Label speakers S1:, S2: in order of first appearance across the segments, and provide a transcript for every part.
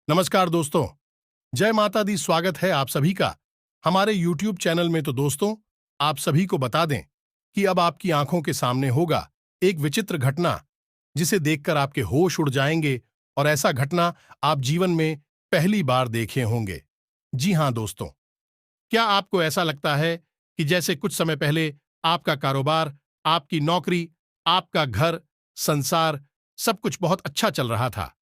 S1: नमस्कार दोस्तों। जय माता दी। स्वागत है आप सभी का हमारे YouTube चैनल में। तो दोस्तों, आप सभी को बता दें कि अब आपकी आंखों के सामने होगा एक विचित्र घटना, जिसे देखकर आपके होश उड़ जाएंगे। और ऐसा घटना आप जीवन में पहली बार देखे होंगे। जी हां दोस्तों, क्या आपको ऐसा लगता है कि जैसे कुछ समय पहले आपका कारोबार, आपकी नौकरी, आपका घर, संसार, सब कुछ बहुत अच्छा चल रहा था,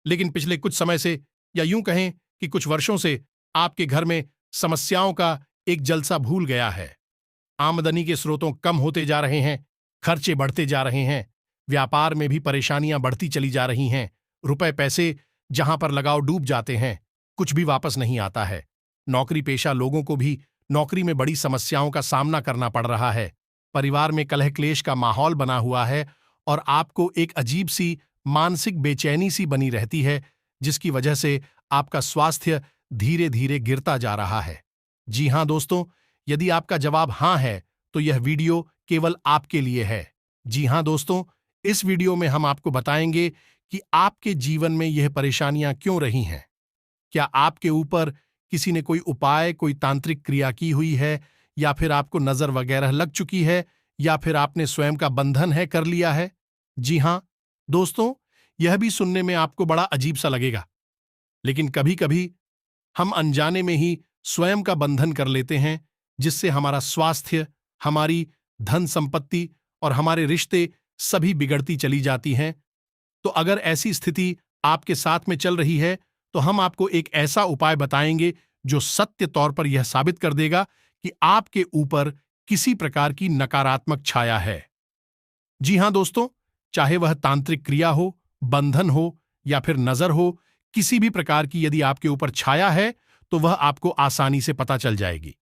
S1: लेकिन पिछले कुछ समय से, या यूं कहें कि कुछ वर्षों से, आपके घर में समस्याओं का एक जलसा भूल गया है। आमदनी के स्रोतों कम होते जा रहे हैं, खर्चे बढ़ते जा रहे हैं, व्यापार में भी परेशानियां बढ़ती चली जा रही हैं, रुपए पैसे जहां पर लगाओ डूब जाते हैं, कुछ भी वापस नहीं आता है। नौकरी पेशा लोगों को भी नौकरी में बड़ी समस्याओं का सामना करना पड़ रहा है। परिवार में कलह क्लेश का माहौल बना हुआ है और आपको एक अजीब सी मानसिक बेचैनी सी बनी रहती है, जिसकी वजह से आपका स्वास्थ्य धीरे धीरे गिरता जा रहा है। जी हां दोस्तों, यदि आपका जवाब हां है, तो यह वीडियो केवल आपके लिए है। जी हां दोस्तों, इस वीडियो में हम आपको बताएंगे कि आपके जीवन में यह परेशानियां क्यों रही हैं। क्या आपके ऊपर किसी ने कोई उपाय, कोई तांत्रिक क्रिया की हुई है, या फिर आपको नजर वगैरह लग चुकी है, या फिर आपने स्वयं का बंधन है कर लिया है। जी हां दोस्तों, यह भी सुनने में आपको बड़ा अजीब सा लगेगा, लेकिन कभी कभी हम अनजाने में ही स्वयं का बंधन कर लेते हैं, जिससे हमारा स्वास्थ्य, हमारी धन संपत्ति और हमारे रिश्ते सभी बिगड़ती चली जाती हैं। तो अगर ऐसी स्थिति आपके साथ में चल रही है, तो हम आपको एक ऐसा उपाय बताएंगे जो सत्य तौर पर यह साबित कर देगा कि आपके ऊपर किसी प्रकार की नकारात्मक छाया है। जी हां दोस्तों, चाहे वह तांत्रिक क्रिया हो, बंधन हो, या फिर नजर हो, किसी भी प्रकार की यदि आपके ऊपर छाया है, तो वह आपको आसानी से पता चल जाएगी।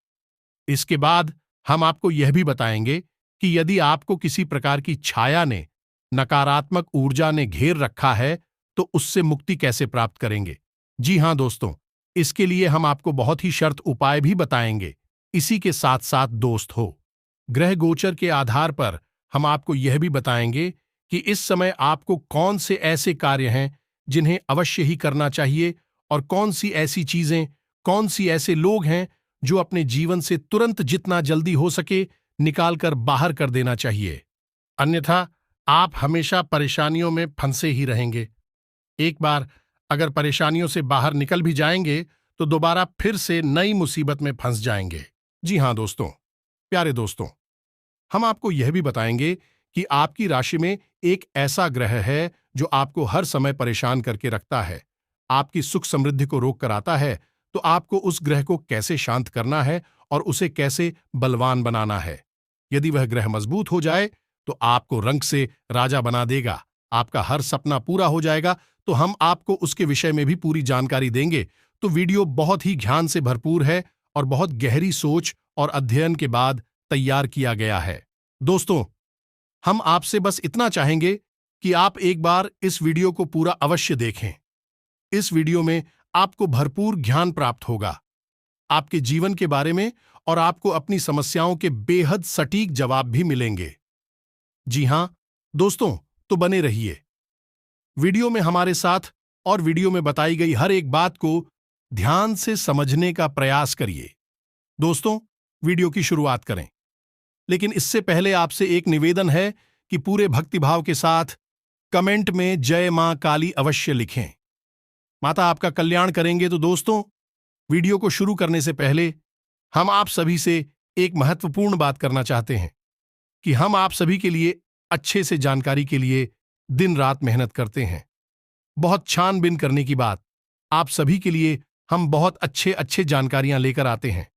S1: इसके बाद हम आपको यह भी बताएंगे कि यदि आपको किसी प्रकार की छाया ने, नकारात्मक ऊर्जा ने घेर रखा है, तो उससे मुक्ति कैसे प्राप्त करेंगे। जी हां दोस्तों, इसके लिए हम आपको बहुत ही शर्त उपाय भी बताएंगे। इसी के साथ साथ दोस्त हो, ग्रह गोचर के आधार पर हम आपको यह भी बताएंगे कि इस समय आपको कौन से ऐसे कार्य हैं जिन्हें अवश्य ही करना चाहिए, और कौन सी ऐसी चीजें, कौन सी ऐसे लोग हैं जो अपने जीवन से तुरंत जितना जल्दी हो सके निकालकर बाहर कर देना चाहिए। अन्यथा आप हमेशा परेशानियों में फंसे ही रहेंगे। एक बार अगर परेशानियों से बाहर निकल भी जाएंगे, तो दोबारा फिर से नई मुसीबत में फंस जाएंगे। जी हां दोस्तों, प्यारे दोस्तों, हम आपको यह भी बताएंगे कि आपकी राशि में एक ऐसा ग्रह है जो आपको हर समय परेशान करके रखता है, आपकी सुख समृद्धि को रोक कर आता है। तो आपको उस ग्रह को कैसे शांत करना है और उसे कैसे बलवान बनाना है। यदि वह ग्रह मजबूत हो जाए, तो आपको रंग से राजा बना देगा, आपका हर सपना पूरा हो जाएगा। तो हम आपको उसके विषय में भी पूरी जानकारी देंगे। तो वीडियो बहुत ही ध्यान से भरपूर है और बहुत गहरी सोच और अध्ययन के बाद तैयार किया गया है। दोस्तों, हम आपसे बस इतना चाहेंगे कि आप एक बार इस वीडियो को पूरा अवश्य देखें। इस वीडियो में आपको भरपूर ज्ञान प्राप्त होगा, आपके जीवन के बारे में, और आपको अपनी समस्याओं के बेहद सटीक जवाब भी मिलेंगे। जी हां दोस्तों, तो बने रहिए वीडियो में हमारे साथ, और वीडियो में बताई गई हर एक बात को ध्यान से समझने का प्रयास करिए। दोस्तों, वीडियो की शुरुआत करें, लेकिन इससे पहले आपसे एक निवेदन है कि पूरे भक्तिभाव के साथ कमेंट में जय मां काली अवश्य लिखें। माता आपका कल्याण करेंगे। तो दोस्तों, वीडियो को शुरू करने से पहले हम आप सभी से एक महत्वपूर्ण बात करना चाहते हैं कि हम आप सभी के लिए अच्छे से जानकारी के लिए दिन रात मेहनत करते हैं। बहुत छानबीन करने की बात, आप सभी के लिए हम बहुत अच्छे अच्छे जानकारियां लेकर आते हैं,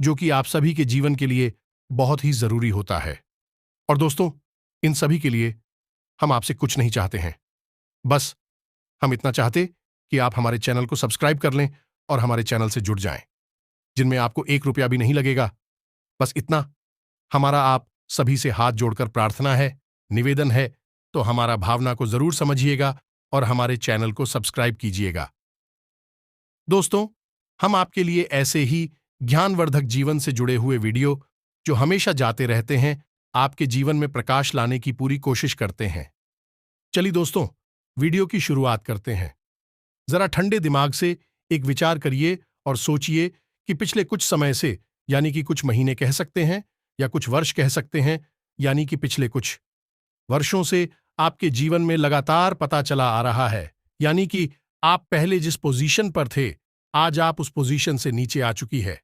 S1: जो कि आप सभी के जीवन के लिए बहुत ही जरूरी होता है। और दोस्तों, इन सभी के लिए हम आपसे कुछ नहीं चाहते हैं, बस हम इतना चाहते कि आप हमारे चैनल को सब्सक्राइब कर लें और हमारे चैनल से जुड़ जाएं, जिनमें आपको 1 रुपया भी नहीं लगेगा। बस इतना हमारा आप सभी से हाथ जोड़कर प्रार्थना है, निवेदन है। तो हमारा भावना को जरूर समझिएगा और हमारे चैनल को सब्सक्राइब कीजिएगा। दोस्तों, हम आपके लिए ऐसे ही ज्ञानवर्धक जीवन से जुड़े हुए वीडियो, जो हमेशा जाते रहते हैं, आपके जीवन में प्रकाश लाने की पूरी कोशिश करते हैं। चलिए दोस्तों, वीडियो की शुरुआत करते हैं। जरा ठंडे दिमाग से एक विचार करिए और सोचिए कि पिछले कुछ समय से, यानी कि कुछ महीने कह सकते हैं या कुछ वर्ष कह सकते हैं, यानी कि पिछले कुछ वर्षों से आपके जीवन में लगातार पता चला आ रहा है, यानी कि आप पहले जिस पोजीशन पर थे, आज आप उस पोजीशन से नीचे आ चुकी है।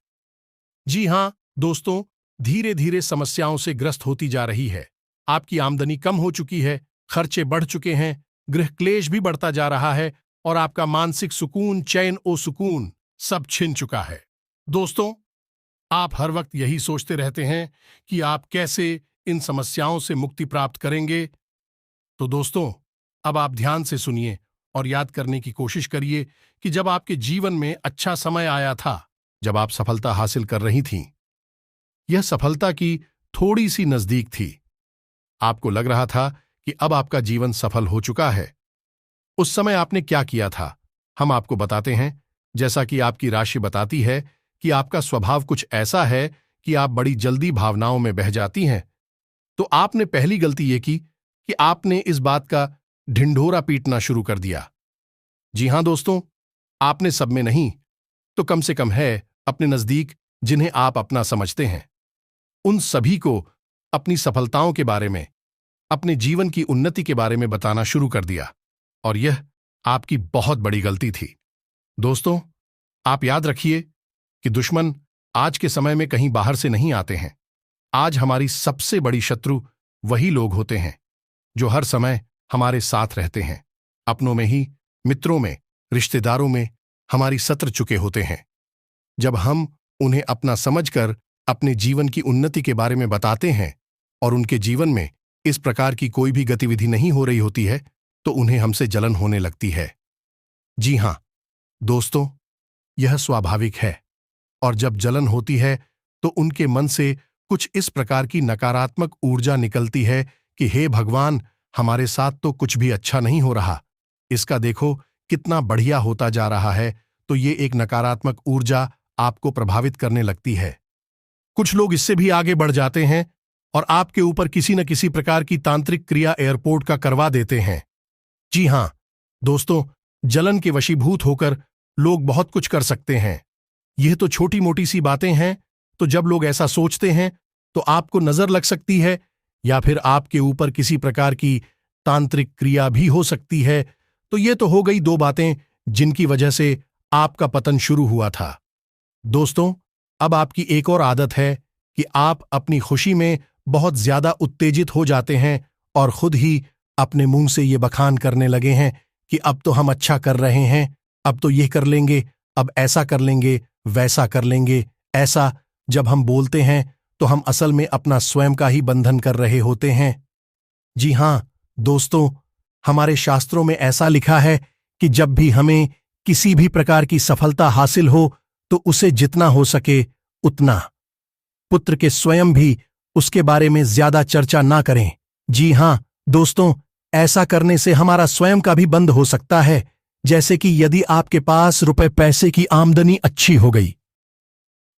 S1: जी हां दोस्तों, धीरे धीरे समस्याओं से ग्रस्त होती जा रही है। आपकी आमदनी कम हो चुकी है, खर्चे बढ़ चुके हैं, गृह क्लेश भी बढ़ता जा रहा है और आपका मानसिक सुकून, चैन ओ सुकून सब छिन चुका है। दोस्तों, आप हर वक्त यही सोचते रहते हैं कि आप कैसे इन समस्याओं से मुक्ति प्राप्त करेंगे। तो दोस्तों, अब आप ध्यान से सुनिए और याद करने की कोशिश करिए कि जब आपके जीवन में अच्छा समय आया था, जब आप सफलता हासिल कर रही थीं, यह सफलता की थोड़ी सी नजदीक थी। आपको लग रहा था कि अब आपका जीवन सफल हो चुका है। उस समय आपने क्या किया था, हम आपको बताते हैं। जैसा कि आपकी राशि बताती है कि आपका स्वभाव कुछ ऐसा है कि आप बड़ी जल्दी भावनाओं में बह जाती हैं, तो आपने पहली गलती ये की कि आपने इस बात का ढिंढोरा पीटना शुरू कर दिया। जी हां दोस्तों, आपने सब में नहीं तो कम से कम है अपने नजदीक, जिन्हें आप अपना समझते हैं, उन सभी को अपनी सफलताओं के बारे में, अपने जीवन की उन्नति के बारे में बताना शुरू कर दिया, और यह आपकी बहुत बड़ी गलती थी। दोस्तों, आप याद रखिए कि दुश्मन आज के समय में कहीं बाहर से नहीं आते हैं। आज हमारी सबसे बड़ी शत्रु वही लोग होते हैं जो हर समय हमारे साथ रहते हैं, अपनों में ही, मित्रों में, रिश्तेदारों में हमारी सत्र चुके होते हैं। जब हम उन्हें अपना समझकर अपने जीवन की उन्नति के बारे में बताते हैं और उनके जीवन में इस प्रकार की कोई भी गतिविधि नहीं हो रही होती है, तो उन्हें हमसे जलन होने लगती है। जी हां दोस्तों, यह स्वाभाविक है, और जब जलन होती है तो उनके मन से कुछ इस प्रकार की नकारात्मक ऊर्जा निकलती है कि हे भगवान, हमारे साथ तो कुछ भी अच्छा नहीं हो रहा, इसका देखो कितना बढ़िया होता जा रहा है। तो ये एक नकारात्मक ऊर्जा आपको प्रभावित करने लगती है। कुछ लोग इससे भी आगे बढ़ जाते हैं और आपके ऊपर किसी न किसी प्रकार की तांत्रिक क्रिया एयरपोर्ट का करवा देते हैं। जी हां दोस्तों, जलन के वशीभूत होकर लोग बहुत कुछ कर सकते हैं। यह तो छोटी मोटी सी बातें हैं, तो जब लोग ऐसा सोचते हैं तो आपको नजर लग सकती है या फिर आपके ऊपर किसी प्रकार की तांत्रिक क्रिया भी हो सकती है। तो ये तो हो गई दो बातें जिनकी वजह से आपका पतन शुरू हुआ था। दोस्तों, अब आपकी एक और आदत है कि आप अपनी खुशी में बहुत ज्यादा उत्तेजित हो जाते हैं और खुद ही अपने मुंह से ये बखान करने लगे हैं कि अब तो हम अच्छा कर रहे हैं, अब तो ये कर लेंगे, अब ऐसा कर लेंगे, वैसा कर लेंगे। ऐसा जब हम बोलते हैं तो हम असल में अपना स्वयं का ही बंधन कर रहे होते हैं। जी हां दोस्तों, हमारे शास्त्रों में ऐसा लिखा है कि जब भी हमें किसी भी प्रकार की सफलता हासिल हो तो उसे जितना हो सके उतना, पुत्र के स्वयं भी उसके बारे में ज्यादा चर्चा ना करें। जी हां दोस्तों, ऐसा करने से हमारा स्वयं का भी बंद हो सकता है। जैसे कि यदि आपके पास रुपए पैसे की आमदनी अच्छी हो गई,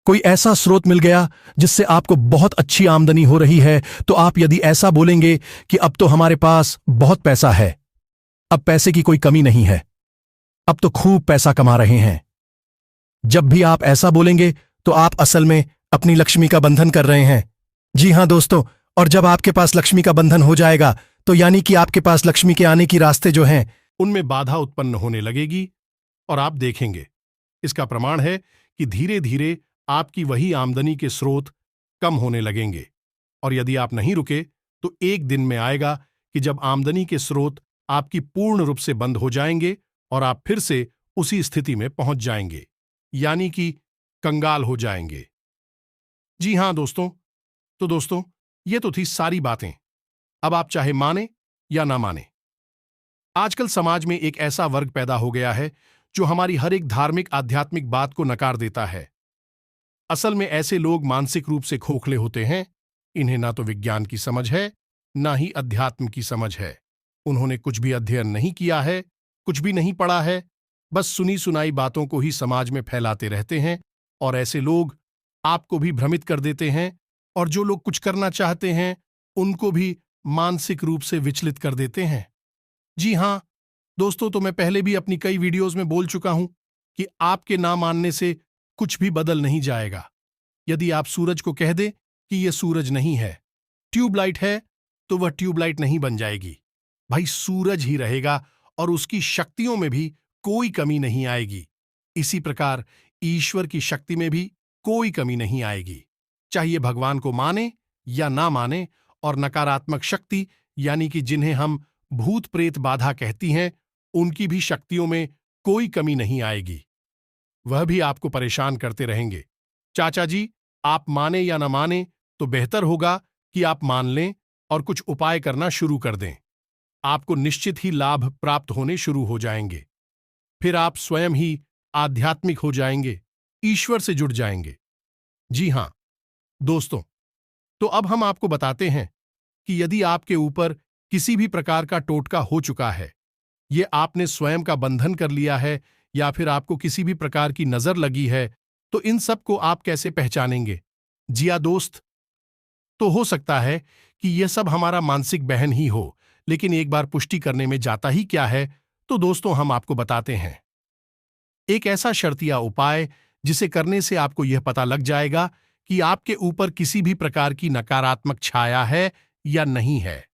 S1: कोई ऐसा स्रोत मिल गया जिससे आपको बहुत अच्छी आमदनी हो रही है, तो आप यदि ऐसा बोलेंगे कि अब तो हमारे पास बहुत पैसा है, अब पैसे की कोई कमी नहीं है, अब तो खूब पैसा कमा रहे हैं। जब भी आप ऐसा बोलेंगे तो आप असल में अपनी लक्ष्मी का बंधन कर रहे हैं। जी हां दोस्तों, और जब आपके पास लक्ष्मी का बंधन हो जाएगा तो यानी कि आपके पास लक्ष्मी के आने की रास्ते जो हैं उनमें बाधा उत्पन्न होने लगेगी, और आप देखेंगे, इसका प्रमाण है कि धीरे धीरे आपकी वही आमदनी के स्रोत कम होने लगेंगे। और यदि आप नहीं रुके तो एक दिन में आएगा कि जब आमदनी के स्रोत आपकी पूर्ण रूप से बंद हो जाएंगे और आप फिर से उसी स्थिति में पहुंच जाएंगे, यानी कि कंगाल हो जाएंगे। जी हां दोस्तों, तो दोस्तों, ये तो थी सारी बातें। अब आप चाहे माने या ना माने, आजकल समाज में एक ऐसा वर्ग पैदा हो गया है जो हमारी हर एक धार्मिक आध्यात्मिक बात को नकार देता है। असल में ऐसे लोग मानसिक रूप से खोखले होते हैं। इन्हें ना तो विज्ञान की समझ है, ना ही अध्यात्म की समझ है। उन्होंने कुछ भी अध्ययन नहीं किया है, कुछ भी नहीं पढ़ा है, बस सुनी सुनाई बातों को ही समाज में फैलाते रहते हैं, और ऐसे लोग आपको भी भ्रमित कर देते हैं, और जो लोग कुछ करना चाहते हैं उनको भी मानसिक रूप से विचलित कर देते हैं। जी हां दोस्तों, तो मैं पहले भी अपनी कई वीडियोस में बोल चुका हूं कि आपके ना मानने से कुछ भी बदल नहीं जाएगा। यदि आप सूरज को कह दे कि यह सूरज नहीं है, ट्यूबलाइट है, तो वह ट्यूबलाइट नहीं बन जाएगी। भाई, सूरज ही रहेगा और उसकी शक्तियों में भी कोई कमी नहीं आएगी। इसी प्रकार ईश्वर की शक्ति में भी कोई कमी नहीं आएगी। चाहिए भगवान को माने या ना माने, और नकारात्मक शक्ति यानी कि जिन्हें हम भूत प्रेत बाधा कहती हैं, उनकी भी शक्तियों में कोई कमी नहीं आएगी। वह भी आपको परेशान करते रहेंगे। चाचा जी, आप माने या न माने, तो बेहतर होगा कि आप मान लें और कुछ उपाय करना शुरू कर दें। आपको निश्चित ही लाभ प्राप्त होने शुरू हो जाएंगे। फिर आप स्वयं ही आध्यात्मिक हो जाएंगे, ईश्वर से जुड़ जाएंगे। जी हां दोस्तों, तो अब हम आपको बताते हैं कि यदि आपके ऊपर किसी भी प्रकार का टोटका हो चुका है, ये आपने स्वयं का बंधन कर लिया है, या फिर आपको किसी भी प्रकार की नजर लगी है, तो इन सब को आप कैसे पहचानेंगे? जिया दोस्त, तो हो सकता है कि यह सब हमारा मानसिक बहन ही हो, लेकिन एक बार पुष्टि करने में जाता ही क्या है, तो दोस्तों हम आपको बताते हैं एक ऐसा शर्तिया उपाय जिसे करने से आपको यह पता लग जाएगा कि आपके ऊपर किसी भी प्रकार की नकारात्मक छाया है या नहीं है।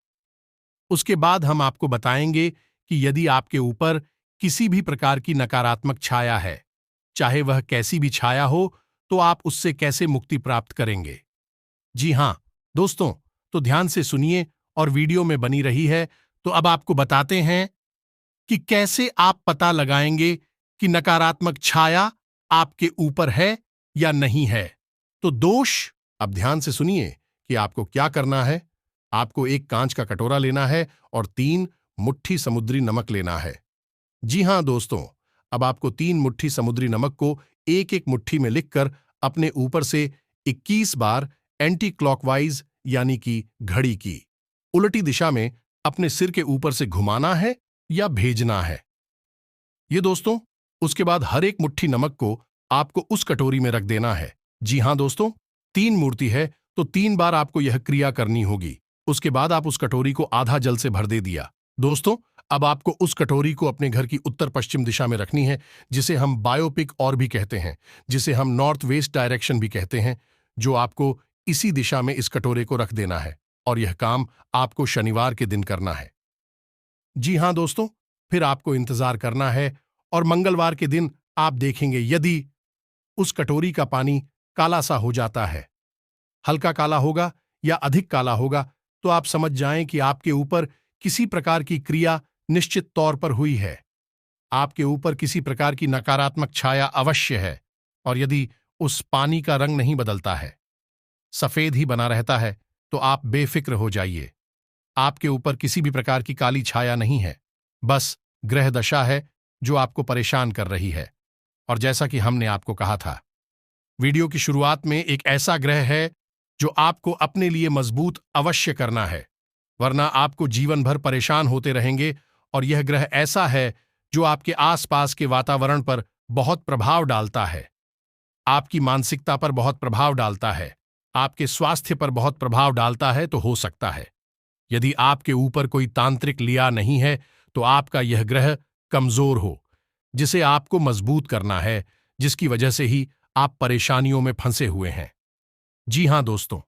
S1: उसके बाद हम आपको बताएंगे कि यदि आपके ऊपर किसी भी प्रकार की नकारात्मक छाया है, चाहे वह कैसी भी छाया हो, तो आप उससे कैसे मुक्ति प्राप्त करेंगे। जी हां दोस्तों, तो ध्यान से सुनिए और वीडियो में बनी रही है। तो अब आपको बताते हैं कि कैसे आप पता लगाएंगे कि नकारात्मक छाया आपके ऊपर है या नहीं है। तो दोष, अब ध्यान से सुनिए कि आपको क्या करना है। आपको एक कांच का कटोरा लेना है और 3 मुट्ठी समुद्री नमक लेना है। जी हां दोस्तों, अब आपको 3 मुट्ठी समुद्री नमक को एक एक मुट्ठी में लिखकर अपने ऊपर से 21 बार एंटी क्लॉकवाइज यानी कि घड़ी की उलटी दिशा में अपने सिर के ऊपर से घुमाना है या भेजना है। ये दोस्तों, उसके बाद हर एक मुट्ठी नमक को आपको उस कटोरी में रख देना है। जी हां दोस्तों, 3 मूर्ति है तो 3 बार आपको यह क्रिया करनी होगी। उसके बाद आप उस कटोरी को आधा जल से भर दे दिया। दोस्तों, अब आपको उस कटोरी को अपने घर की उत्तर पश्चिम दिशा में रखनी है, जिसे हम बायोपिक और भी कहते हैं, जिसे हम नॉर्थ वेस्ट डायरेक्शन भी कहते हैं, जो आपको इसी दिशा में इस कटोरे को रख देना है। और यह काम आपको शनिवार के दिन करना है। जी हां दोस्तों, फिर आपको इंतजार करना है और मंगलवार के दिन आप देखेंगे यदि उस कटोरी का पानी काला सा हो जाता है, हल्का काला होगा या अधिक काला होगा, तो आप समझ जाएं कि आपके ऊपर किसी प्रकार की क्रिया निश्चित तौर पर हुई है। आपके ऊपर किसी प्रकार की नकारात्मक छाया अवश्य है। और यदि उस पानी का रंग नहीं बदलता है, सफेद ही बना रहता है, तो आप बेफिक्र हो जाइए। आपके ऊपर किसी भी प्रकार की काली छाया नहीं है, बस ग्रह दशा है जो आपको परेशान कर रही है। और जैसा कि हमने आपको कहा था वीडियो की शुरुआत में, एक ऐसा ग्रह है जो आपको अपने लिए मजबूत अवश्य करना है, वरना आपको जीवन भर परेशान होते रहेंगे। और यह ग्रह ऐसा है जो आपके आसपास के वातावरण पर बहुत प्रभाव डालता है, आपकी मानसिकता पर बहुत प्रभाव डालता है, आपके स्वास्थ्य पर बहुत प्रभाव डालता है। तो हो सकता है यदि आपके ऊपर कोई तांत्रिक लिया नहीं है, तो आपका यह ग्रह कमजोर हो, जिसे आपको मजबूत करना है, जिसकी वजह से ही आप परेशानियों में फंसे हुए हैं। जी हां दोस्तों,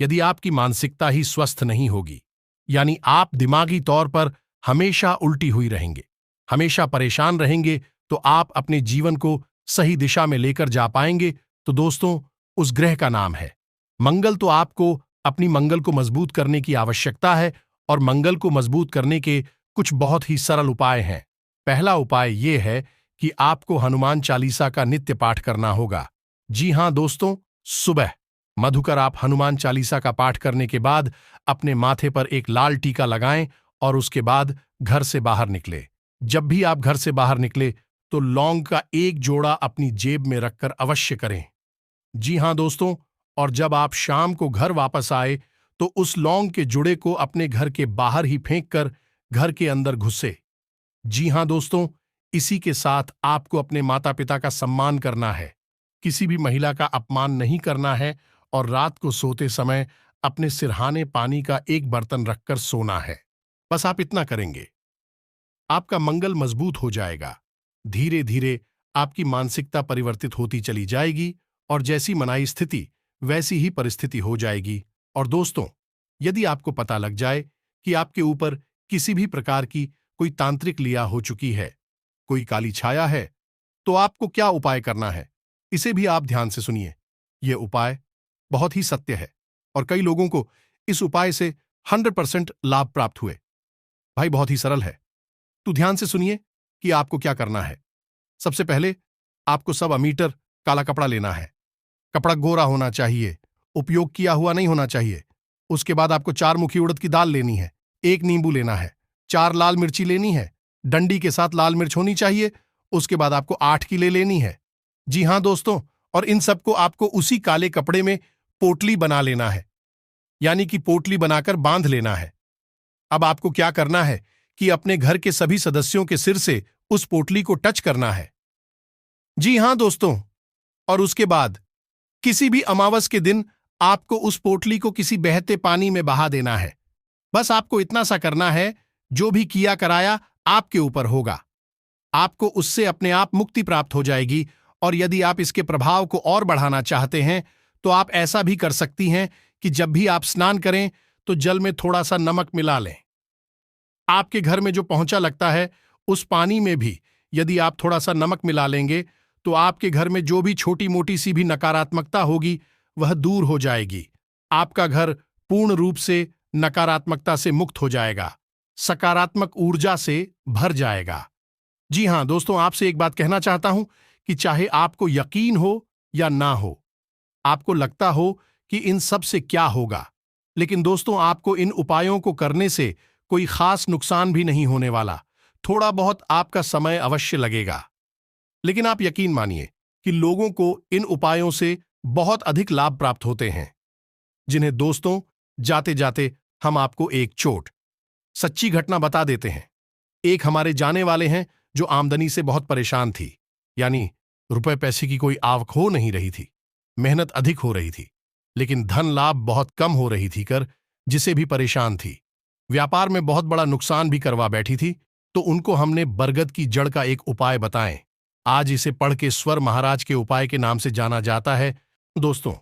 S1: यदि आपकी मानसिकता ही स्वस्थ नहीं होगी, यानी आप दिमागी तौर पर हमेशा उल्टी हुई रहेंगे, हमेशा परेशान रहेंगे, तो आप अपने जीवन को सही दिशा में लेकर जा पाएंगे। तो दोस्तों, उस ग्रह का नाम है मंगल। तो आपको अपनी मंगल को मजबूत करने की आवश्यकता है, और मंगल को मजबूत करने के कुछ बहुत ही सरल उपाय हैं। पहला उपाय यह है कि आपको हनुमान चालीसा का नित्य पाठ करना होगा। जी हां दोस्तों, सुबह मधुकर आप हनुमान चालीसा का पाठ करने के बाद अपने माथे पर एक लाल टीका लगाएं और उसके बाद घर से बाहर निकले। जब भी आप घर से बाहर निकले, तो लौंग का एक जोड़ा अपनी जेब में रखकर अवश्य करें। जी हां दोस्तों, और जब आप शाम को घर वापस आए, तो उस लौंग के जुड़े को अपने घर के बाहर ही फेंक कर घर के अंदर घुसे। जी हां दोस्तों, इसी के साथ आपको अपने माता पिता का सम्मान करना है, किसी भी महिला का अपमान नहीं करना है, और रात को सोते समय अपने सिरहाने पानी का एक बर्तन रखकर सोना है। बस आप इतना करेंगे। आपका मंगल मजबूत हो जाएगा। धीरे धीरे आपकी मानसिकता परिवर्तित होती चली जाएगी और जैसी मनाई स्थिति वैसी ही परिस्थिति हो जाएगी। और दोस्तों, यदि आपको पता लग जाए कि आपके ऊपर किसी भी प्रकार की कोई तांत्रिक लिया हो चुकी है, कोई काली छाया है, तो आपको क्या उपाय करना है, इसे भी आप ध्यान से सुनिए। यह उपाय बहुत ही सत्य है और कई लोगों को इस उपाय से 100% लाभ प्राप्त हुए। भाई बहुत ही सरल है, तो ध्यान से सुनिए कि आपको क्या करना है। सबसे पहले आपको 1 मीटर काला कपड़ा लेना है। कपड़ा गोरा होना चाहिए, उपयोग किया हुआ नहीं होना चाहिए। उसके बाद आपको 4 मुखी उड़द की दाल लेनी है, 1 नींबू लेना है, 4 लाल मिर्ची लेनी है, डंडी के साथ लाल मिर्च होनी चाहिए। उसके बाद आपको 8 किले लेनी है। जी हां दोस्तों, और इन सबको आपको उसी काले कपड़े में पोटली बना लेना है, यानी कि पोटली बनाकर बांध लेना है। अब आपको क्या करना है कि अपने घर के सभी सदस्यों के सिर से उस पोटली को टच करना है। जी हां दोस्तों, और उसके बाद किसी भी अमावस के दिन आपको उस पोटली को किसी बहते पानी में बहा देना है। बस आपको इतना सा करना है, जो भी किया कराया आपके ऊपर होगा। आपको उससे अपने आप मुक्ति प्राप्त हो जाएगी। और यदि आप इसके प्रभाव को और बढ़ाना चाहते हैं तो आप ऐसा भी कर सकती हैं कि जब भी आप स्नान करें तो जल में थोड़ा सा नमक मिला लें। आपके घर में जो पोंछा लगता है उस पानी में भी यदि आप थोड़ा सा नमक मिला लेंगे तो आपके घर में जो भी छोटी मोटी सी भी नकारात्मकता होगी वह दूर हो जाएगी। आपका घर पूर्ण रूप से नकारात्मकता से मुक्त हो जाएगा, सकारात्मक ऊर्जा से भर जाएगा। जी हां दोस्तों, आपसे एक बात कहना चाहता हूं कि चाहे आपको यकीन हो या ना हो, आपको लगता हो कि इन सब से क्या होगा, लेकिन दोस्तों आपको इन उपायों को करने से कोई खास नुकसान भी नहीं होने वाला। थोड़ा बहुत आपका समय अवश्य लगेगा, लेकिन आप यकीन मानिए कि लोगों को इन उपायों से बहुत अधिक लाभ प्राप्त होते हैं। जिन्हें दोस्तों, जाते जाते हम आपको एक सच्ची घटना बता देते हैं। एक हमारे जाने वाले हैं जो आमदनी से बहुत परेशान थी, यानी रुपए पैसे की कोई आवक हो नहीं रही थी, मेहनत अधिक हो रही थी, लेकिन धन लाभ बहुत कम हो रही थी कर जिसे भी परेशान थी। व्यापार में बहुत बड़ा नुकसान भी करवा बैठी थी। तो उनको हमने बरगद की जड़ का एक उपाय बताएं। आज इसे पढ़ के स्वर महाराज के उपाय के नाम से जाना जाता है। दोस्तों,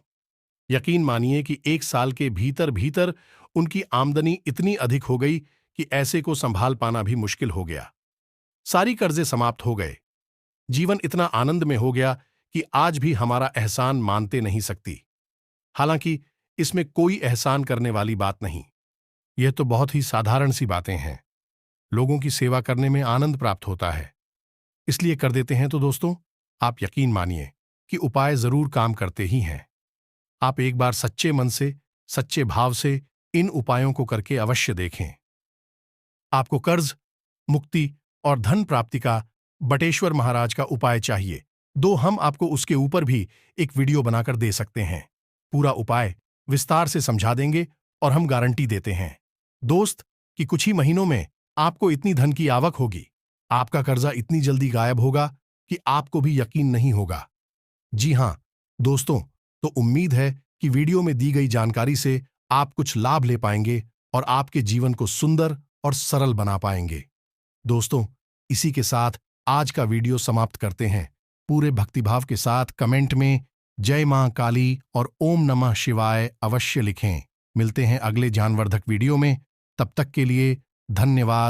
S1: यकीन मानिए कि 1 साल के भीतर भीतर उनकी आमदनी इतनी अधिक हो गई कि ऐसे को संभाल पाना भी मुश्किल हो गया। सारी कर्जे समाप्त हो गए। जीवन इतना आनंद में हो गया कि आज भी हमारा एहसान मानते नहीं सकती। हालांकि इसमें कोई एहसान करने वाली बात नहीं, यह तो बहुत ही साधारण सी बातें हैं। लोगों की सेवा करने में आनंद प्राप्त होता है, इसलिए कर देते हैं। तो दोस्तों, आप यकीन मानिए कि उपाय जरूर काम करते ही हैं। आप एक बार सच्चे मन से, सच्चे भाव से इन उपायों को करके अवश्य देखें। आपको कर्ज मुक्ति और धन प्राप्ति का बटेश्वर महाराज का उपाय चाहिए, हम आपको उसके ऊपर भी एक वीडियो बनाकर दे सकते हैं। पूरा उपाय विस्तार से समझा देंगे और हम गारंटी देते हैं दोस्त कि कुछ ही महीनों में आपको इतनी धन की आवक होगी, आपका कर्जा इतनी जल्दी गायब होगा कि आपको भी यकीन नहीं होगा। जी हां दोस्तों, तो उम्मीद है कि वीडियो में दी गई जानकारी से आप कुछ लाभ ले पाएंगे और आपके जीवन को सुंदर और सरल बना पाएंगे। दोस्तों, इसी के साथ आज का वीडियो समाप्त करते हैं। पूरे भक्तिभाव के साथ कमेंट में जय मां काली और ओम नमः शिवाय अवश्य लिखें। मिलते हैं अगले ज्ञानवर्धक वीडियो में, तब तक के लिए धन्यवाद।